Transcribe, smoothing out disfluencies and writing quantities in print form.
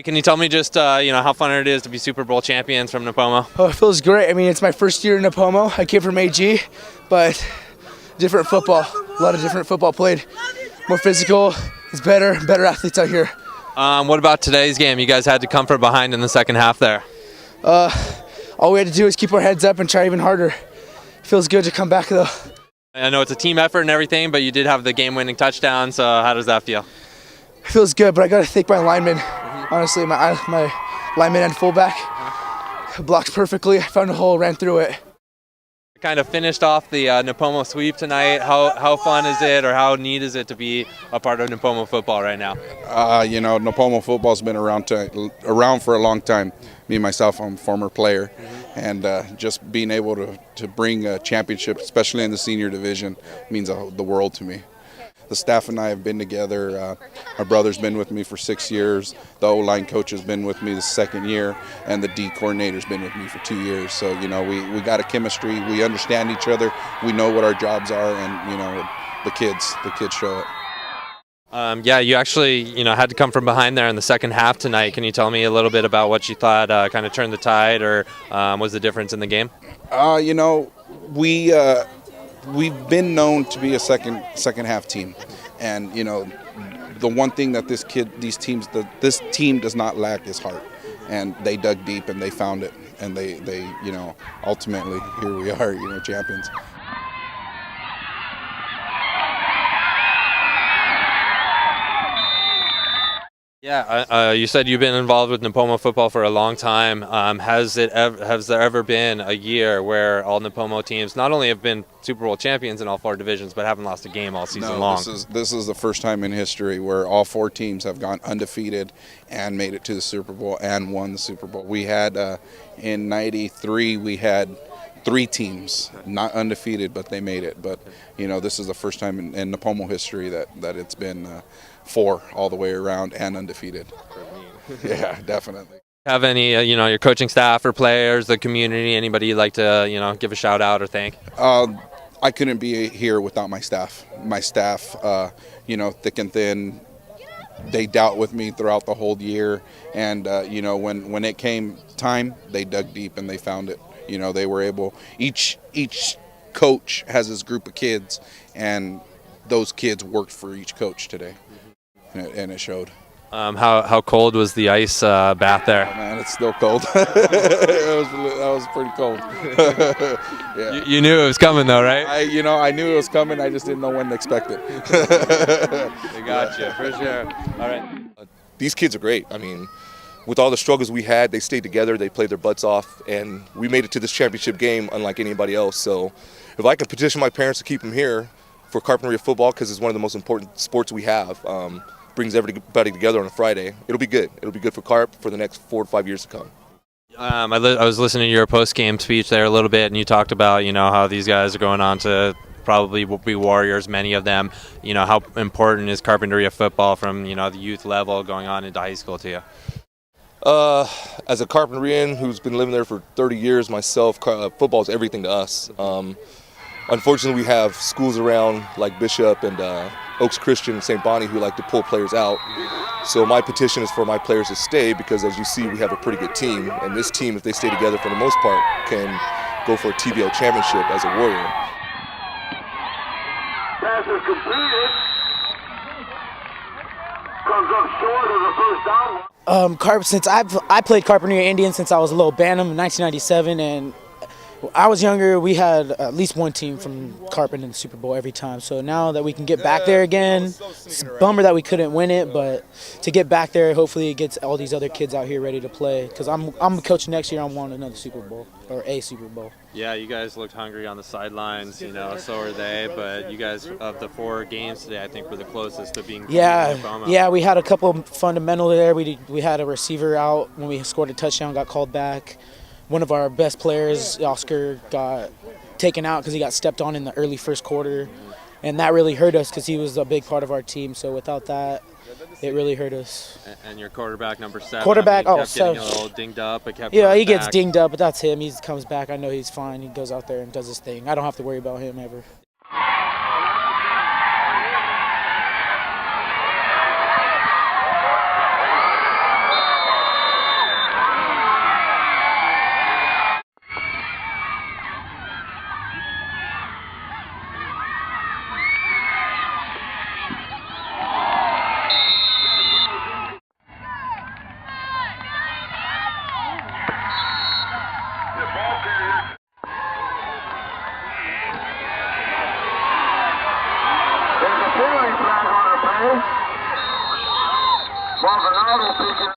Can you tell me just how fun it is to be Super Bowl champions from Nipomo? Oh, it feels great. I mean, it's my first year in Nipomo. I came from AG, but different football. A lot of different football played. More physical. It's better athletes out here. What about today's game? You guys had to come from behind in the second half there. All we had to do is keep our heads up and try even harder. It feels good to come back though. I know it's a team effort and everything, but you did have the game-winning touchdown. So how does that feel? It feels good, but I got to thank my lineman. Honestly, my lineman and fullback blocked perfectly. I found a hole, ran through it. Kind of finished off the Nipomo sweep tonight. How fun is it, or how neat is it to be a part of Nipomo football right now? Nipomo football's been around for a long time. Me myself, I'm a former player, and just being able to bring a championship, especially in the senior division, means the world to me. The staff and I have been together. My brother's been with me for 6 years. The O-line coach has been with me the second year, and the D coordinator's been with me for 2 years. So, we got a chemistry. We understand each other. We know what our jobs are, and, the kids show it. You actually, had to come from behind there in the second half tonight. Can you tell me a little bit about what you thought kind of turned the tide, or was the difference in the game? We've been known to be a second half team, and the one thing that this team does not lack is heart, and they dug deep and they found it, and they ultimately here we are, champions. Yeah, you said you've been involved with Nipomo football for a long time. Has there ever been a year where all Nipomo teams not only have been Super Bowl champions in all 4 divisions, but haven't lost a game all season long? This is the first time in history where all 4 teams have gone undefeated and made it to the Super Bowl and won the Super Bowl. We had in '93 we had 3 teams not undefeated, but they made it. But this is the first time in Nipomo history that it's been 4 all the way around and undefeated. Yeah, definitely. Have any, your coaching staff or players, the community, anybody you'd like to, give a shout out or thank? I couldn't be here without my staff. My staff, thick and thin, they dealt with me throughout the whole year. And, when it came time, they dug deep and they found it. They were able, each coach has his group of kids, and those kids worked for each coach today. And it showed. How cold was the ice bath there? Oh, man, it's still cold. That was pretty cold. Yeah. You knew it was coming though, right? I knew it was coming. I just didn't know when to expect it. I got you, for sure. All right. These kids are great. I mean, with all the struggles we had, they stayed together, they played their butts off, and we made it to this championship game unlike anybody else. So if I can petition my parents to keep them here for Carpinteria football, because it's one of the most important sports we have, brings everybody together on a Friday, it'll be good. It'll be good for Carp for the next 4 to 5 years to come. I was listening to your post-game speech there a little bit, and you talked about, how these guys are going on to probably be warriors, many of them. How important is Carpinteria football from, the youth level going on into high school to you? As a Carpinterian who's been living there for 30 years myself, football is everything to us. Unfortunately, we have schools around like Bishop and Oaks Christian and St. Bonnie who like to pull players out. So my petition is for my players to stay, because as you see, we have a pretty good team. And this team, if they stay together for the most part, can go for a TVL championship as a warrior. Pass is completed. Comes up short of the first down. Since I played Carpinteria Indians since I was a little Bantam in 1997, and When I was younger, we had at least one team from Carpinteria in the Super Bowl every time. So now that we can get back there again, it's a bummer that we couldn't win it, but to get back there, hopefully it gets all these other kids out here ready to play. Because I'm coaching next year, I want another Super Bowl, or a Super Bowl. Yeah, you guys looked hungry on the sidelines, you know, so are they. But you guys, of the 4 games today, I think were the closest to being. Yeah, we had a couple fundamental there. We had a receiver out when we scored a touchdown, got called back. One of our best players, Oscar, got taken out because he got stepped on in the early first quarter. And that really hurt us because he was a big part of our team. So without that, it really hurt us. And your quarterback, number 7, Quarterback, kept getting a little dinged up, but kept yeah, he coming gets back. dinged up, but that's him. He comes back. I know he's fine. He goes out there and does his thing. I don't have to worry about him ever. There's a penalty flag on the play. Maldonado picking